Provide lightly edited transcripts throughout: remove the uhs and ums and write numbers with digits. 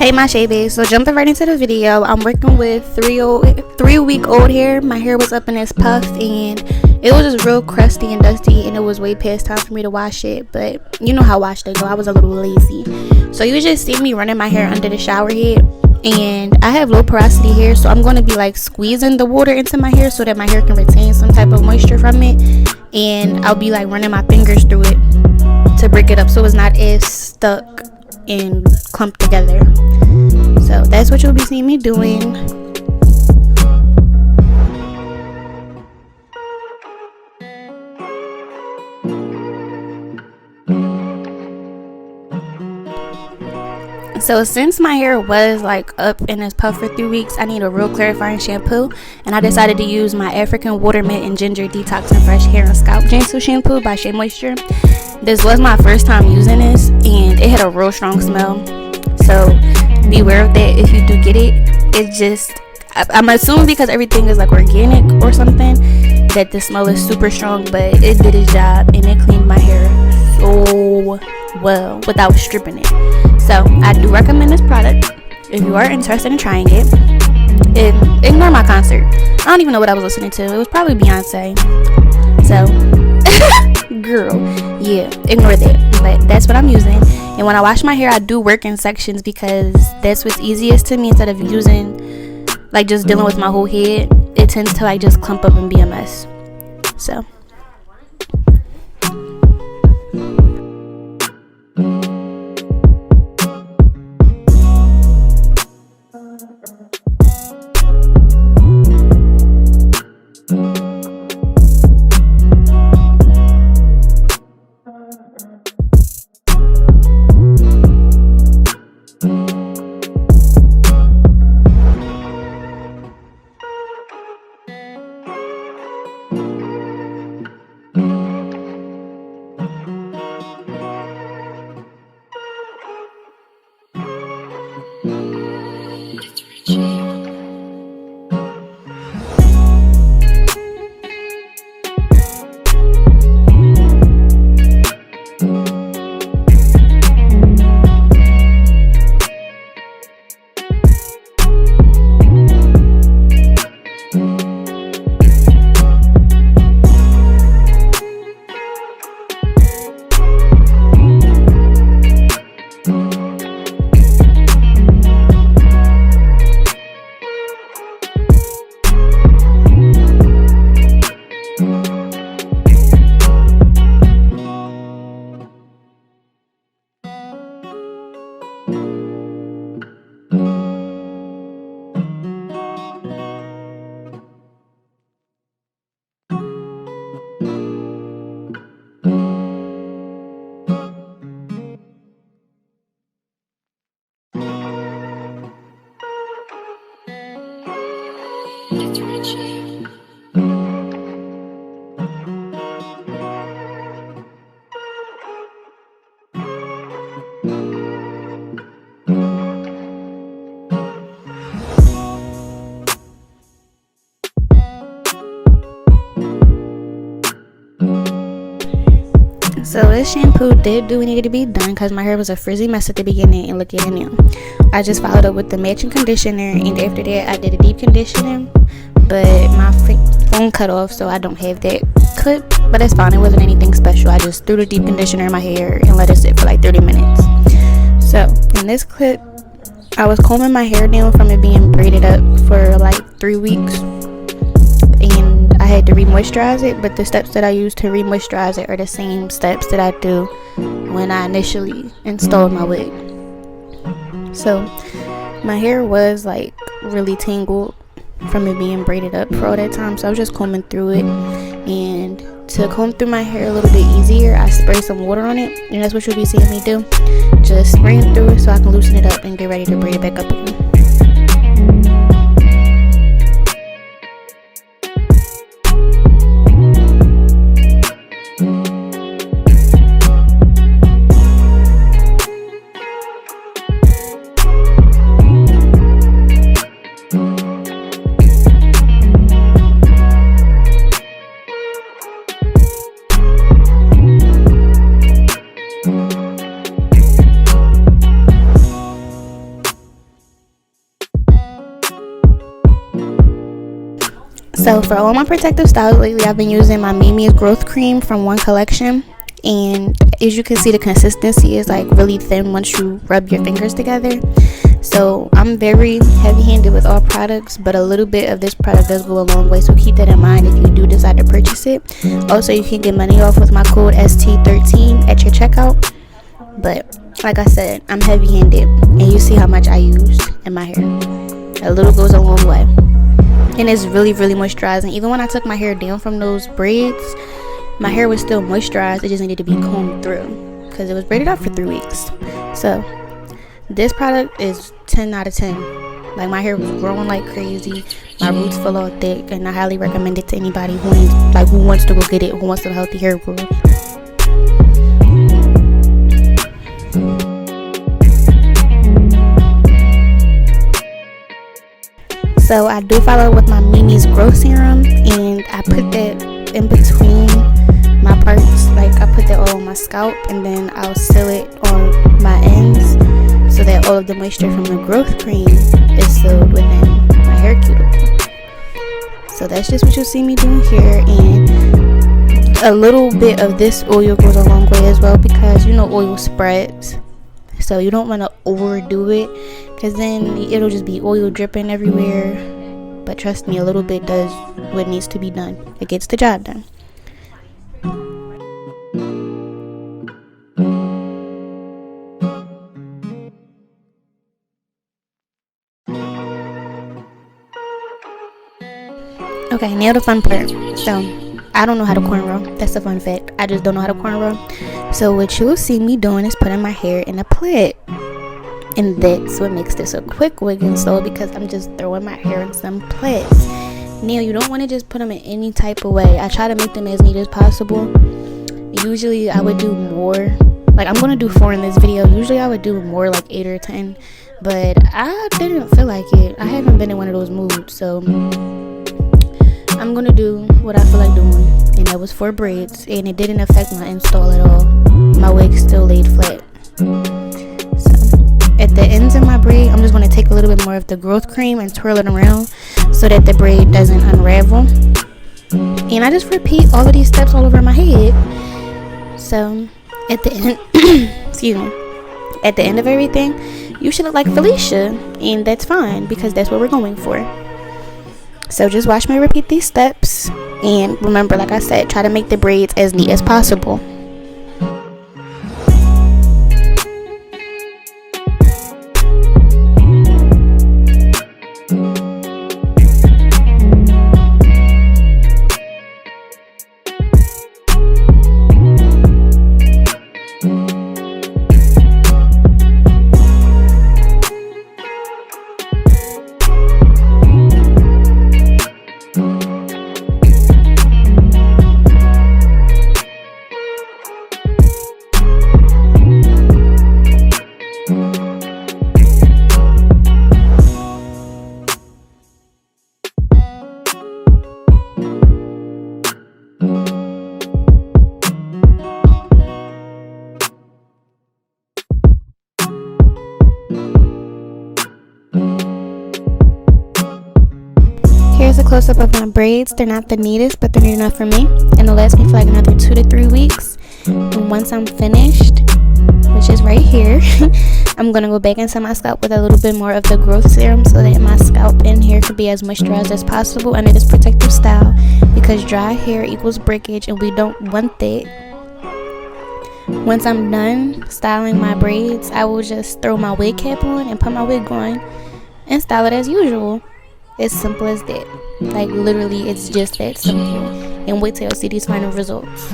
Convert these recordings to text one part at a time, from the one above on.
Hey my shabies, so jumping right into the video. I'm working with 3-week-old hair. My hair was up in this puff and it was just real crusty and dusty, and it was way past time for me to wash it, but you know how wash they go. I was a little lazy, so you just see me running my hair under the shower head, and I have low porosity hair, so I'm going to be like squeezing the water into my hair so that my hair can retain some type of moisture from it, and I'll be like running my fingers through it to break it up so it's not as stuck and clumped together. So that's what you'll be seeing me doing. So since my hair was like up in this puff for 3 weeks, I need a real clarifying shampoo, and I decided to use my African Water Mint and Ginger Detox and Fresh Hair and Scalp Gentle Shampoo by Shea Moisture. This was my first time using this, and it had a real strong smell, so beware of that if you do get it. It's just, I'm assuming because everything is like organic or something, that the smell is super strong, but it did its job and it cleaned my hair so well without stripping it. So I do recommend this product if you are interested in trying it. Ignore my concert. I don't even know what I was listening to. It was probably Beyonce. So girl, yeah, ignore that. But that's what I'm using. And when I wash my hair, I do work in sections because that's what's easiest to me. Instead of using like just dealing with my whole head, it tends to like just clump up and be a mess. So this shampoo did do what needed to be done because my hair was a frizzy mess at the beginning, and look at it now. I just followed up with the matching conditioner, and after that I did a deep conditioning, but my phone cut off, so I don't have that clip, but it's fine. It wasn't anything special. I just threw the deep conditioner in my hair and let it sit for like 30 minutes. So in this clip, I was combing my hair down from it being braided up for like 3 weeks, and I had to re-moisturize it, but the steps that I use to re-moisturize it are the same steps that I do when I initially installed my wig. So my hair was like really tangled from it being braided up for all that time, so I was just combing through it, and to comb through my hair a little bit easier, I spray some water on it, and that's what you'll be seeing me do. Just spraying through it so I can loosen it up and get ready to braid it back up again. So for all my protective styles lately, I've been using my Mimi's growth cream from 1Kollextion, and as you can see, the consistency is like really thin once you rub your fingers together. So I'm very heavy-handed with all products, but a little bit of this product does go a long way, so keep that in mind if you do decide to purchase it. Also, you can get money off with my code ST13 at your checkout. But like I said, I'm heavy-handed, and you see how much I use in my hair. A little goes a long way, and it's really moisturizing. Even when I took my hair down from those braids, my hair was still moisturized. It just needed to be combed through because it was braided up for 3 weeks. So this product is 10 out of 10. Like, my hair was growing like crazy, my roots fell all thick, and I highly recommend it to anybody who wants to go get it, who wants a healthy hair growth. So I do follow with my Mimi's growth serum, and I put that in between my parts. Like, I put that all on my scalp, and then I'll seal it on my ends so that all of the moisture from the growth cream is sealed within my hair cuticle. So that's just what you'll see me doing here, and a little bit of this oil goes a long way as well, because you know oil spreads, so you don't want to overdo it, because then it'll just be oil dripping everywhere. But trust me, a little bit does what needs to be done. It gets the job done. Okay, now the fun part. So I don't know how to cornrow. That's a fun fact. I just don't know how to cornrow. So what you'll see me doing is putting my hair in a plait. And that's what makes this a quick wig install, because I'm just throwing my hair in some plaits. Now, you don't want to just put them in any type of way. I try to make them as neat as possible. Usually I would do more. Like, I'm going to do 4 in this video. Usually I would do more, like 8 or 10. But I didn't feel like it. I haven't been in one of those moods. So I'm going to do what I feel like doing. And that was 4 braids. And it didn't affect my install at all. My wig still laid flat. At the ends of my braid, I'm just going to take a little bit more of the growth cream and twirl it around so that the braid doesn't unravel. And I just repeat all of these steps all over my head. So at the end, excuse me, at the end of everything, you should look like Felicia, and that's fine because that's what we're going for. So just watch me repeat these steps, and remember, like I said, try to make the braids as neat as possible. Here's a close-up of my braids. They're not the neatest, but they're neat enough for me, and they'll last me for like another 2 to 3 weeks. And once I'm finished, which is right here, I'm gonna go back into my scalp with a little bit more of the growth serum so that my scalp and hair can be as moisturized as possible under this protective style, because dry hair equals breakage and we don't want that. Once I'm done styling my braids, I will just throw my wig cap on and put my wig on and style it as usual. It's simple as that. Like, literally, it's just that simple. And wait till you see these final results.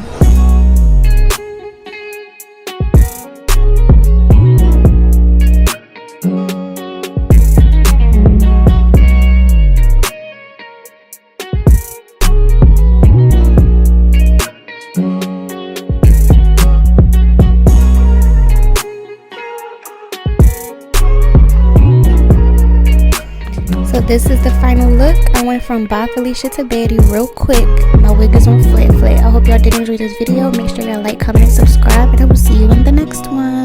So this is the final look. I went from Bye Felicia to Baddie real quick. My wig is on flat. I hope y'all did enjoy this video. Make sure y'all like, comment, and subscribe, and I will see you in the next one.